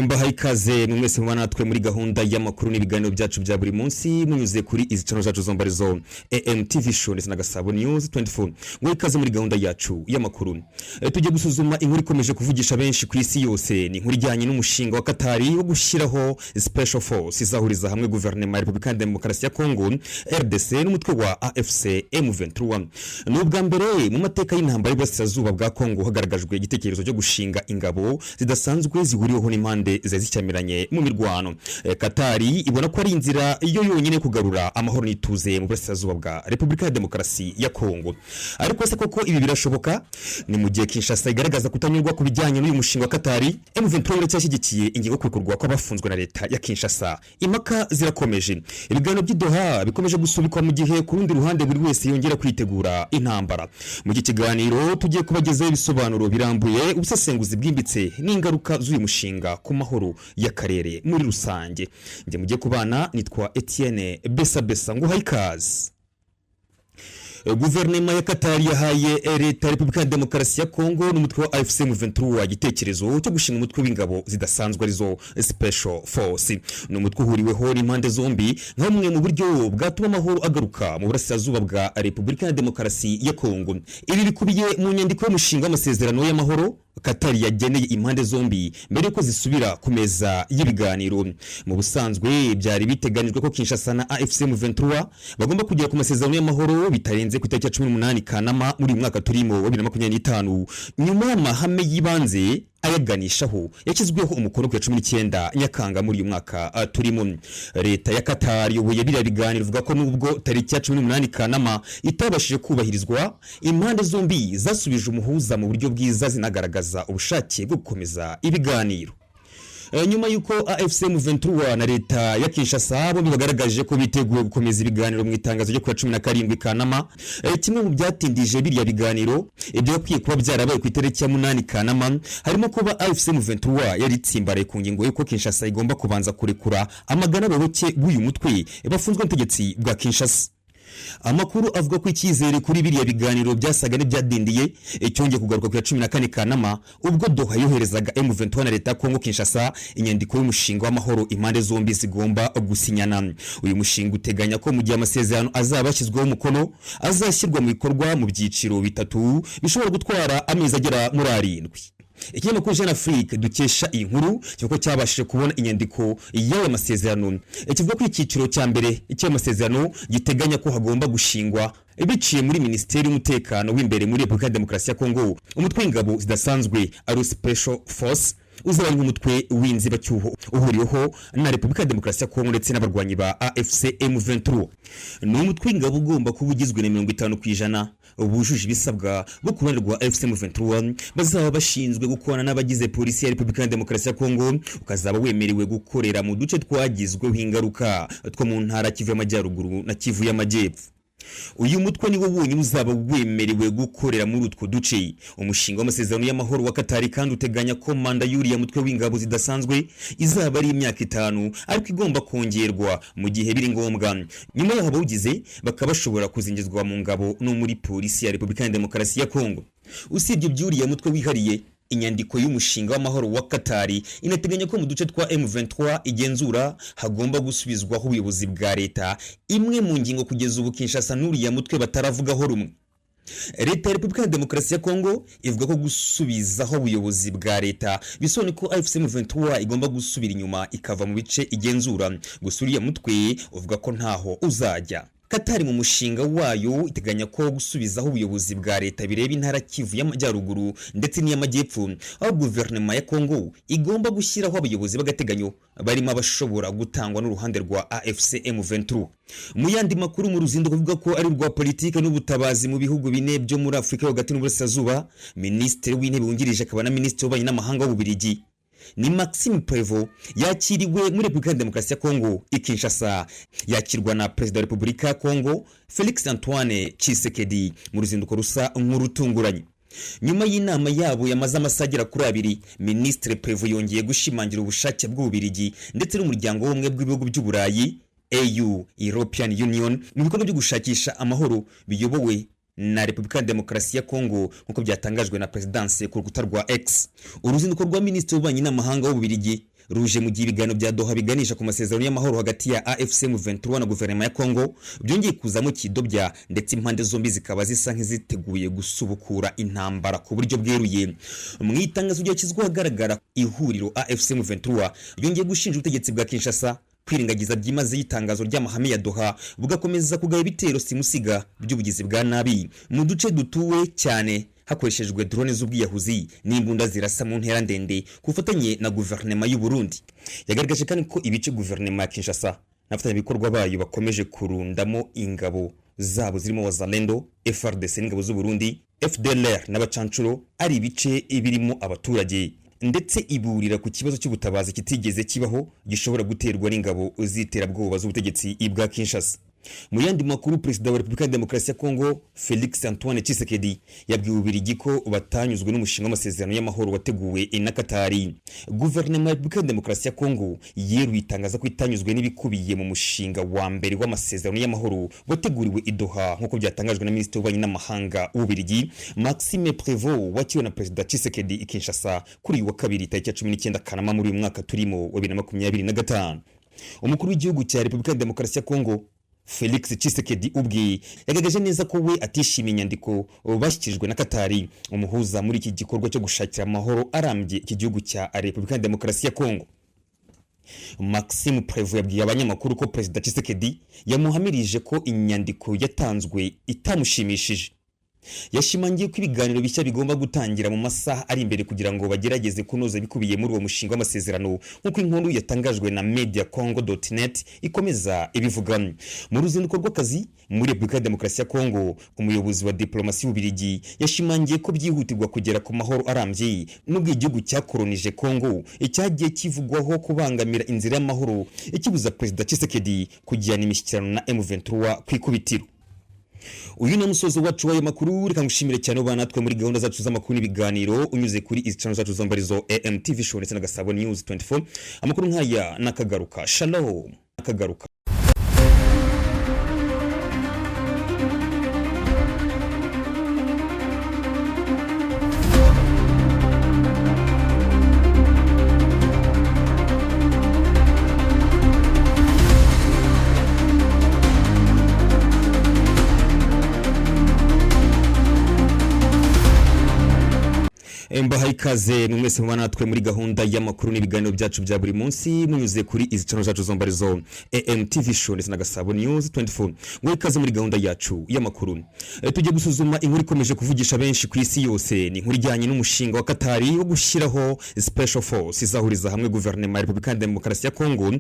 Mbahaye ikaze mwese mubana natwe muri gahunda y'amakuru n'ibiganiro byacu bya buri munsi munyuze kuri izi channel zacu zombarizo AMTV show ndetse na Gasabo News 24. Mwe ikaze muri gahunda yacu y'amakuru. Tujye gusuzuma inkuru ikomeje kuvugisha benshi ku isi yose, ni inkuru ijyanye n'umushinga wa Qatar wo gushyiraho special force izahuriza hamwe guverinoma ya Repubulika ya Demokarasi ya Kongo RDC n'umutwe wa AFC M23. N'ubwa mbere mu mateka y'intambara y'Iburasirazuba bwa Kongo hagaragajwe igitekerezo cyo gushinga ingabo zidasanzwe zihuriweho n'Imande zizicyamiranye mu mirwano. Qatar ibona ko ari inzira iyo yonyine kugarura amahoro n'ituze mu Burasirazuba bwa Repubulika ya Demokarasi ya Kongo. Ariko se koko ibi birashoboka? Ni mu gihe Kinshasa igaragaza kutanyurwa ku bijyanye n'uyu mushinga wa Qatar, M23 iracyashyigikiye ingingo kurekurwa kw'abafunzwe na leta ya Kinshasa. Impaka zirakomeje, ibiganiro by'Doha bikomeje gusubikwa mu gihe ku rundi ruhande buri wese yongera kwitegura intambara. Mu iki kiganiro tugiye kubagezaho ibisobanuro birambuye, ubusesenguzi bwimbitse n'ingaruka z'uyu mushinga ku mahoro y'akarere muri rusange. Nje mugiye kubana, nitwa Etienne Besa Nguhaye ikaze. Guverinoma ya Qatar yahaye leta ya Repubulika ya Demokarasi ya Kongo n'umutwe wa AFC M23 igitekerezo cyo gushinga umutwe w'ingabo zidasanzwe arizo special force. N'umutwe uhuriweho n'impande zombi nk'umwe mu buryo bwatuma amahoro agaruka mu Burasirazuba bwa Repubulika ya Demokarasi ya Kongo. Ibi bikubiye mu nyandiko y'umushinga w'amasezerano y'amahoro Qatar yageneye impande zombi mbere ko zisubira ku meza y'ibiganiro. Mu busanzwe byari biteganijwe ko Kinshasa na AFC M23 bagomba kugera ku masezerano y'amahoro bitarenze ku itariki ya 18 Kanama muri mwaka turimo wa 2025, nyuma y'amahame y'ibanze ayaganishaho yashyizweho umukono ku 19 Nyakanga muri uyu mwaka turimo. Leta ya Qatar yoboye biriya biganiro ivuga ko nubwo tariki ya 18 Kanama itabashije kubahirizwa, impande zombi zasubije umuhuza mu buryo bwiza zinagaragaza ubushake bwo gukomeza ibiganiro. Nyuma yuko AFC M23 na leta ya Kinshasa bombi bagaragaje ko biteguye gukomeza ibiganiro mu itangazo ryo ku 17 Kanama, kimwe mu byatindije biriya biganiro ibyo yakwiye kuba byarabaye ku itariki ya 8 Kanama harimo kuba AFC M23 yari tsimbare ku ngingo yuko Kinshasa igomba kubanza kurekura amagana baboke b'uyu mutwe bafunzwe n'ubutegetsi bwa Kinshasa. Amakuru avuga ko icyizere kuri biriya biganiro byasaga n'ibyadindiye cyongeye kugaruka ku 14 Kanama ubwo Doha yoherezaga M23 na leta ya Kongo Kinshasa inyandiko y'umushinga w'amahoro impande zombi zigomba gusinyana. Uyu mushinga uteganya ko mu gihe amasezerano azaba ashyizweho umukono azashyirwa mu bikorwa mu byiciro bitatu bishobora gutwara amezi agera muri 7. Ikinyamakuru Jeune Afrique dukesha iyi nkuru cyuko cyabashije kubona inyandiko y'aya masezerano kivuga ko icyiciro cya mbere icyo masezerano giteganya ko hagomba gushingwa biciye muri Minisiteri y'Umutekano w'imbere muri Repubulika ya Demokarasi ya Kongo umutwe w'ingabo zidasanzwe ari special force uzaba nk'umutwe w'inzibacyuho uhuriweho na Repubulika ya Demokarasi ya Kongo ndetse n'abarwanyi ba AFC M23. Ni umutwe w'ingabo ugomba kuba ugizwe na 50% ubujuje ibisabwa bwo kubanirwa AFC M23 bazaba bashinzwe gukorana n'abagize polisi ya Repubulika ya Demokarasi ya Kongo, ukazaba wemerewe gukorera mu duce twagizweho ingaruka two mu ntara Kivu y'Amajyaruguru na Kivu y'Amajyepfo. Uyu mutwe niwo wonyine uzaba wemerewe gukorera muri utwo duce. Umushinga w'amasezerano y'amahoro wa Qatar kandi uteganya ko manda y'uriya mutwe w'ingabo zidasanzwe izaba ari imyaka 5 ariko igomba kongerwa mu gihe biri ngombwa. Nyuma y'aho bawugize bakaba bashobora kuzingizwa mu ngabo no muri polisi ya Repubulika ya Demokarasi ya Kongo. Usibye by'uriya mutwe wihariye, inyandiko y'umushinga w'amahoro wa Qatar inateganya ko mu duce twa M23 igenzura hagomba gusubizwaho ubuyobozi bwa leta, imwe mu ngingo kugeza ubu Kinshasa n'uriya mutwe bataravugaho rumwe. Leta ya Repubulika ya Demokarasi ya Kongo ivuga ko gusubizaho ubuyobozi bwa leta bisobanuye ko AFC M23 igomba gusubira inyuma ikava mu bice igenzura. Gusa uriya mutwe uvuga ko ntaho uzajya. Qatar mu mushinga wayo iteganya ko gusubizaho ubuyobozi bwa leta bireba intara Kivu y'Amajyaruguru ndetse n'iy'Amajyepfo, aho guverinoma ya Kongo igomba gushyiraho abayobozi b'agateganyo barimo abashobora gutangwa n'uruhande rwa AFC M23. Mu yandi makuru mu ruzinduko kuvuga ko ari rwa politike n'ubutabazi mu bihugu bine byo muri Afrika yo hagati n'Uburasirazuba, Minisitiri w'Intebe wungirije akaba na Minisitiri w'Ububanyi n'Amahanga w'Ububiligi ni Maxime Prevo yakiriwe muri Repubulika ya Demokarasi ya Kongo Kinshasa, yakirwa na Perezida wa Repubulika ya Kongo Felix Antoine Tshisekedi mu ruzinduko rusa nk'urutunguranye. Nyuma y'inama yabo yamaze amasagera kuri 2, Minisitiri Prevo yongeye gushimangira ubushake bw'Ububiligi ndetse n'umuryango w'ubumwe bw'ibihugu by'Uburayi EU European Union mu bikorwa byo gushakisha amahoro biyobowe na Repubulika ya Demokarasi ya Kongo nkuko byatangajwe na Presidence ku rukuta rwa X. Uruzinduko rwa Minisitiri w'Ububanyi n'Amahanga w'Ububiligi ruje mu gihe ibiganiro bya Doha biganisha ku masezerano y'amahoro hagati ya AFC M23 na guverinoma ya Kongo byongeye kuzamo kidobya, ndetse impande zombi zikaba zisa nk'iziteguye gusubukura intambara ku buryo bweruye. Mu itangazo ryashyizwe ahagaragara, ihuriro AFC M23 ryongeye gushinja ubutegetsi bwa Kinshasa kwirengagiza byimaze y'itangazo ry'amahame ya Doha, bugakomeza kugaba ibitero simusiga by'ubugizi bwa nabi mu duce dutuwe cyane hakoreshejwe drone z'ubwiyahuzi n'imbunda zirasa mu ntera ndende kufatanye na guverinoma y'u Burundi. Yagaragaje kandi ko ibice guverinoma ya Kinshasa n'abafatanyabikorwa bayo bakomeje kurundamo ingabo zabo zirimo Wazalendo, FRDC n'ingabo z'u Burundi, FDLR n'abacancuro ari ibice birimo abaturage, ndetse iburira ku kibazo cy'ubutabazi kitigeze kibaho gishobora guterwa n'ingabo z'iterabwoba z'ubutegetsi bwa Kinshasa. Mu yandi makuru, Perezida wa Repubulika ya Demokarasi ya Kongo Felix Antoine Tshisekedi yabwiye Ubirigi ko batanyuzwe n'umushinga w'amasezerano y'amahoro wateguwe na Qatar. Guverinoma ya Repubulika ya Demokarasi ya Kongo yeruye itangaza ko itanyuzwe n'ibikubiye mu mushinga wa mbere w'amasezerano y'amahoro wateguriwe i Doha, nk'uko byatangajwe na Minisitiri w'Ububanyi n'Amahanga w'Ubirigi Maxime Prévost wakiwe na Perezida Tshisekedi i Kinshasa kuri wa kabiri tariki 19 Kanama muri uyu mwaka turimo wa 2025. Umukuru w'igihugu cya Repubulika ya Demokarasi ya Kongo Felix Tshisekedi ubwe yagaragaje neza ko we atishimiye inyandiko bashyikirijwe na Qatar, umuhuza muri iki gikorwa cyo gushakira amahoro arambye iki gihugu cya Repubulika ya Demokarasi ya Kongo. Maxime Prévost yabwiye abanyamakuru ko Perezida Tshisekedi yamuhamirije ko inyandiko yatanzwe itamushimishije. Yashimangiye ko ibiganiro bishya bigomba gutangira mu masaha ari imbere kugira ngo bagerageze kunoza bikubiye muri uwo mushinga w'amasezerano, nk'uko inkuru yatangajwe na mediacongo.net ikomeza ibivuga. Mu ruzinduko rw'akazi muri Repubulika ya Demokarasi ya Kongo, umuyobozi wa diplomasi y'Ubirigi yashimangiye ko byihutirwa kugera ku mahoro arambye n'ubwo igihugu cyakolonije Kongo icyagiye kivugwaho kubangamira inzira y'amahoro ikibuza Perezida Tshisekedi kujyana imishyikirano na M23 kwikubitiro. Uyu ni umusozo wacu w'ayo makuru, reka ngushimire cyane ubana natwe muri gahunda zacu z'amakuru n'ibiganiro unyuze kuri izi channel zacu zambarizo AMTV Show ndetse na Gasabo News 24. Amakuru nk'aya nakagaruka. Shalom nakagaruka. Mbahaye ikaze mwese mubana natwe muri gahunda y'amakuru n'ibiganiro byacu bya buri munsi munyuze kuri izi channel zacu zambarizo AMTV Show ndetse na Gasabo News 24. Ngo ikaze muri gahunda yacu y'amakuru. Tujye gusuzuma inkuru ikomeje kuvugisha benshi ku isi yose, ni inkuru ijyanye n'umushinga wa Qatar wo gushyiraho special force izahuriza hamwe guverinoma ya Repubulika ya Demokarasi ya Kongo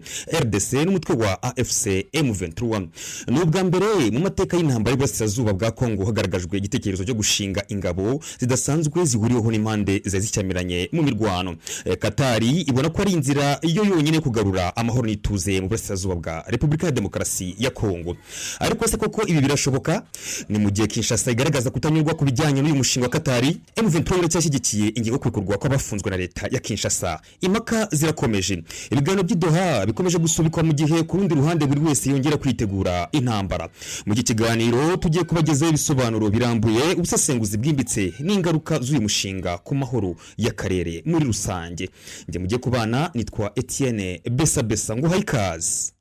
RDC n'umutwe wa AFC M23. N'ubwa mbere mu mateka y'intambara y'Iburasirazuba bwa Kongo hagaragajwe igitekerezo cyo gushinga ingabo zidasanzwe zihuriweho n'impande zizicyamiranye mu mirwano. Qatar ibona ko ari inzira iyo yonyine kugarura amahoro n'ituze mu Burasirazuba bwa Repubulika ya Demokarasi ya Kongo. Ariko se koko ibi birashoboka? Ni mu gihe Kinshasa igaragaza kutanyurwa ku bijyanye n'uyu mushinga wa Qatar, M23 iracyashyigikiye ingingo kurekurwa kw'abafunzwe na leta ya Kinshasa. Impaka zirakomeje, ibiganiro by'Doha bikomeje gusubikwa mu gihe ku rundi ruhande buri wese yongera kwitegura intambara. Mu iki kiganiro tugiye kubagezaho ibisobanuro birambuye, ubusesenguzi bwimbitse n'ingaruka z'uyu mushinga ku mahoro y'akarere muri rusange. Nje mugiye kubana, nitwa Etienne Besa ngo hayikaze.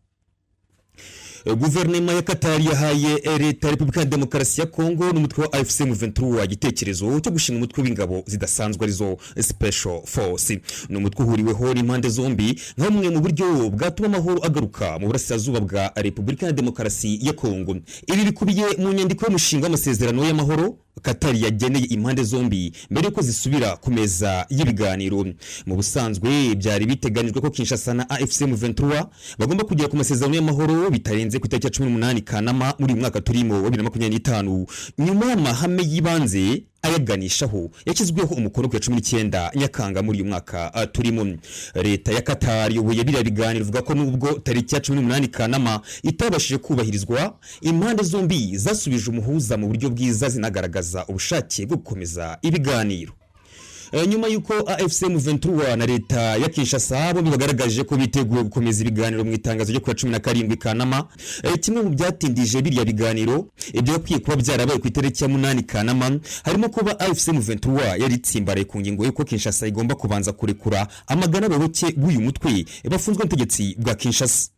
Guverinoma ya Qatar yahaye leta ya Repubulika ya Demokarasi ya Kongo n'umutwe wa AFC M23 igitekerezo cyo gushinga umutwe w'ingabo zidasanzwe arizo special force. N'umutwe uhuriweho n'impande zombi nka bumwe mu buryo bwatuma amahoro agaruka mu Burasirazuba bwa Repubulika ya Demokarasi ya Kongo. Ibi bikubiye mu nyandiko y'umushinga w'amasezerano y'amahoro Qatar yageneye impande zombi mbere yuko zisubira ku meza y'ibiganiro. Mu busanzwe byari biteganijwe ko Kinshasa na AFC M23 bagomba kugera ku masezerano y'amahoro bitarenze ku itariki 18 Kanama muri mwaka turimo wa 2025, nyuma y'amahame y'ibanze ayaganishaho yashyizweho umukono ku 19 Nyakanga muri uyu mwaka turimo. Leta ya Qatar yoboye biriya biganiro ivuga ko nubwo tariki ya 18 Kanama itabashije kubahirizwa, impande zombi zasubije umuhuza mu buryo bwiza zinagaragaza ubushake bwo gukomeza ibiganiro. Nyuma yuko AFC M23 na leta ya Kinshasa bo bagaragaje ko biteguye gukomeza ibiganiro mu itangazo ryo ku 17 Kanama, kimwe mu byatindije biriya biganiro ibyo yakwiye kuba byarabaye ku itariki ya 8 Kanama harimo kuba AFC M23 yari tsimbare ku ngingo yuko Kinshasa igomba kubanza kurekura amagana baboke b'uyu mutwe bafunzwe n'ubutegetsi bwa Kinshasa.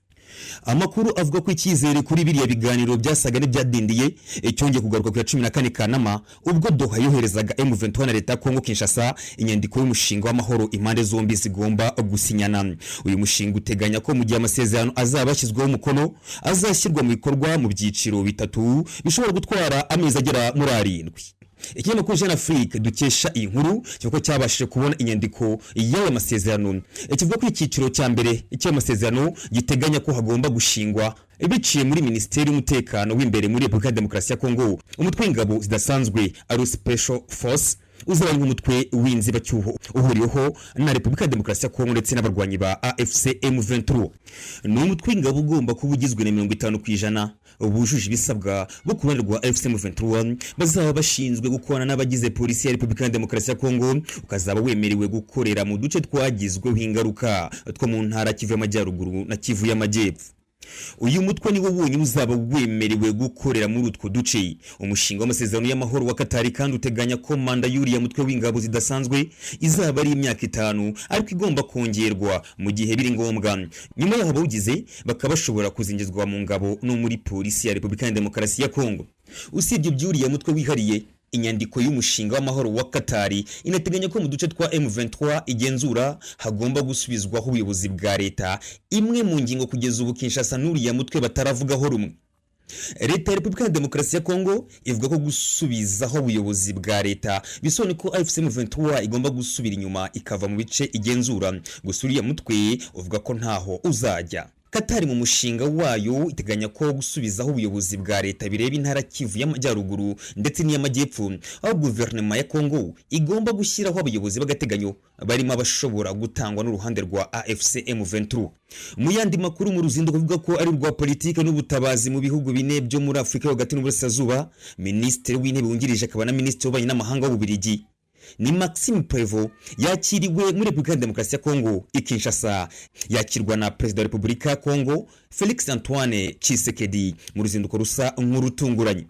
Amakuru avuga ko icyizere kuri biriya biganiro byasaga n'ibyadindiye cyongeye kugaruka ku 14 Kanama ubwo Doha yoherezaga M23 na leta Kongo Kinshasa inyandiko y'umushinga w'amahoro impande zombi zigomba gusinyana. Uyu mushinga uteganya ko mu gihe amasezerano azabashyizweho umukono azashyirwa mu bikorwa mu byiciro bitatu bishobora gutwara amezi agera muri 7. Ikinyamakuru Jeune Afrique dukesha iyi nkuru cyuko cyabashije kubona inyandiko y'ayo masezerano kivuga ko icyiciro cya mbere icyo masezerano giteganya ko hagomba gushingwa biciye muri Minisiteri y'Umutekano w'imbere muri Repubulika ya Demokarasi ya Kongo umutwe w'ingabo zidasanzwe ari Special Force uzaba nk'umutwe w'inzibacyuho uhuriyeho na Repubulika ya Demokarasi ya Kongo ndetse n'abarwanyi ba AFC M23. Ni umutwe w'ingabo ugomba kuba ugizwe na 50% ubujuje ibisabwa bwo kubanirwa AFC M23 bazaba bashinzwe gukorana n'abagize polisi ya Repubulika ya Demokarasi ya Kongo ukazaba wemerewe gukorera mu duce twagizweho ingaruka two mu ntara Kivu y'Amajyaruguru na Kivu y'Amajyepfo. Uyu mutwe niwo wonyine uzaba wemerewe gukorera muri utwo duce. Umushinga w'amasezerano y'amahoro wa Qatar kandi uteganya ko manda y'uriya mutwe w'ingabo zidasanzwe izaba ari imyaka 5 ariko igomba kongerwa mu gihe biri ngombwa. Nyuma y'aho bawugize bakaba bashobora kuzingizwa mu ngabo no muri polisi ya Repubulika ya Demokarasi ya Kongo. Usibye by'uriya mutwe wihariye, inyandiko y'umushinga w'amahoro wa Qatar inateganya ko mu duce twa M23 igenzura hagomba gusubizwaho ubuyobozi bwa leta, imwe mu ngingo kugeza ubu Kinshasa n'uriya mutwe bataravugaho rumwe. Leta ya Repubulika ya Demokarasi ya Kongo ivuga ko gusubizaho ubuyobozi bwa leta bisone ko AFC M23 igomba gusubira inyuma ikava mu bice igenzura. Gusa uriya mutwe uvuga ko ntaho uzajya. Qatar mu mushinga wayo iteganya ko gusubizaho ubuyobozi bwa leta bireba intara Kivu y'Amajyaruguru ndetse n'iy'Amajyepfo, aho guverinoma ya Kongo igomba gushyiraho abayobozi b'agateganyo barimo abashobora gutangwa n'uruhande rwa AFC M23. Mu yandi makuru mu ruzinduko bivuga ko ari rwa politike n'ubutabazi mu bihugu bine byo muri Afrika hagati n'Uburasirazuba, Minisitiri w'Intebe wungirije akaba na Minisitiri w'Ububanyi n'Amahanga w'Ububiligi ni Maxime Prévost yakiriwe muri Repubulika ya Demokarasi ya Kongo i Kinshasa, yakirwa na Perezida wa Repubulika ya Kongo Felix Antoine Tshisekedi mu ruzinduko rusa nk'urutunguranye.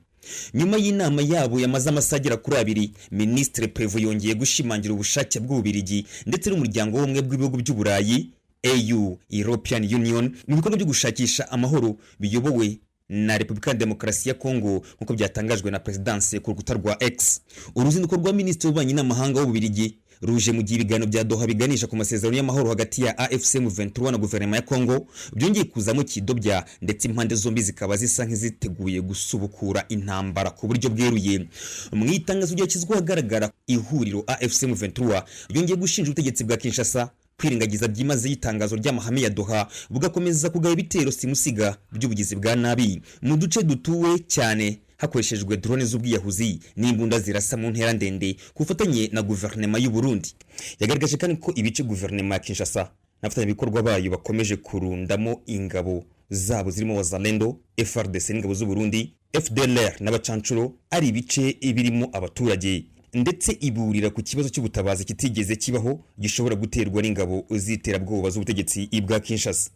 Nyuma y'inama yabo yamaze amasagira kuri 2, Minisitiri Prévost yongeye gushimangira ubushake bw'Ububiligi ndetse n'umuryango w'ubumwe bw'ibihugu by'Uburayi EU European Union mu bikorwa byo gushakisha amahoro biyobowe na Repubulika ya Demokarasi ya Kongo nkuko byatangajwe na Presidence ku rukuta rwa X. Uruzinduko rwa Minisitiri w'Ububanyi n'Amahanga w'Ububiligi ruje mu gihe ibiganiro bya Doha biganisha ku masezerano y'amahoro hagati ya AFC M23 na guverinoma ya Kongo byongeye kuzamo kidobya ndetse impande zombi zikaba zisa nk'iziteguye gusubukura intambara ku buryo bweruye. Mu itangazo ryashyizwe ahagaragara ihuriro AFC M23 yongeye gushinja ubutegetsi bwa Kinshasa kwirengagiza byimaze yitangazo ry'amahame ya Doha bugakomeza kugaba ibitero simusiga by'ubugizi bwa nabi mu duce dutuwe cyane hakoreshejwe drone z'ubwiyahuzi n'imbunda zirasa mu ntera ndende kufatanye na guverinoma y'u Burundi. Yagaragaje kandi ko ibice guverinoma ya Kinshasa n'abafatanyabikorwa bayo bakomeje kurundamo ingabo zabo zirimo Wazalendo, FARDC n'ingabo z'u Burundi, FDLR n'abacancuro ari ibice ibirimo abaturage, ndetse iburira ku kibazo cy'ubutabazi kitigeze kibaho gishobora guterwa n'ingabo z'iterabwoba z'ubutegetsi bwa Kinshasa.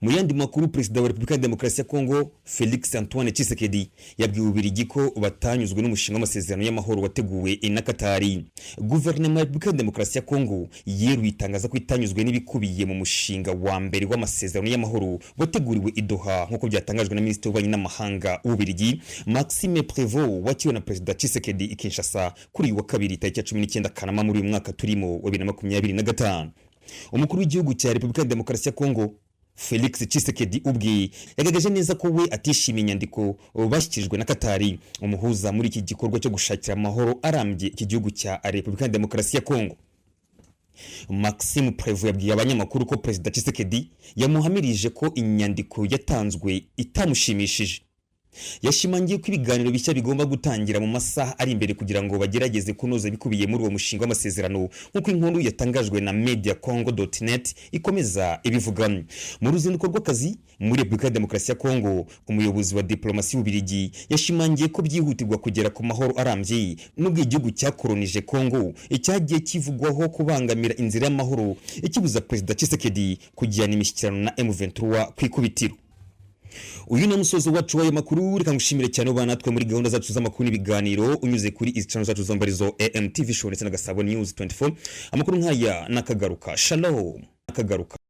Mu yandi makuru, Perezida wa Repubulika ya Demokarasi ya Kongo Felix Antoine Tshisekedi yabwiye Ububiligi ko batanyuzwe n'umushinga w'amasezerano y'amahoro wateguwe na Qatar. Guverinoma ya Repubulika ya Demokarasi ya Kongo yeruye itangaza ko itanyuzwe n'ibikubiye mu mushinga wa mbere w'amasezerano y'amahoro wateguriwe i Doha nk'uko byatangajwe na Minisitiri w'Ububanyi n'Amahanga w'Ububiligi Maxime Prévost wakiriwe na Perezida Tshisekedi i Kinshasa kuri wa 2 tariki 19 Kanama muri uyu mwaka turimo wa 2025. Umukuru w'igihugu cya Repubulika ya Demokarasi ya Kongo Felix Tshisekedi ubwe yagaragaje neza ko we atishimiye inyandiko bashyikirijwe na Qatar umuhuza muri iki gikorwa cyo gushakira amahoro arambye iki gihugu cya Repubulika ya Demokarasi ya Kongo. Maxime Prévost yabwiye abanyamakuru ko Perezida Tshisekedi yamuhamirije ko inyandiko yatanzwe itamushimishije. yashimangiye ko ibiganiro bishya bigomba gutangira mu masaha ari imbere kugira ngo bagerageze kunoza bikubiye muri uwo mushinga w'amasezerano nk'uko inkuru yatangajwe na mediacongo.net ikomeza ibivuga. Mu ruzinduko rw'akazi muri Repubulika ya Demokarasi ya Kongo, umuyobozi wa diplomasi y'Ubirigi yashimangiye ko byihutirwa kugera ku mahoro arambye n'ubwo igihugu cyakolonije Kongo icyagiye kivugwaho kubangamira inzira y'amahoro ikibuza Perezida Tshisekedi kugirana imishyikirano na M23 kwikubitiro. Uyu ni umusozo wacu w'ayo makuru, reka ngushimire cyane ubana natwe muri gahunda zacu z'amakuru n'ibiganiro unyuze kuri izi channel zacu zambarizo AMTV Show ndetse na Gasabo News 24. Amakuru nk'aya nakagaruka. Shalom. Nakagaruka.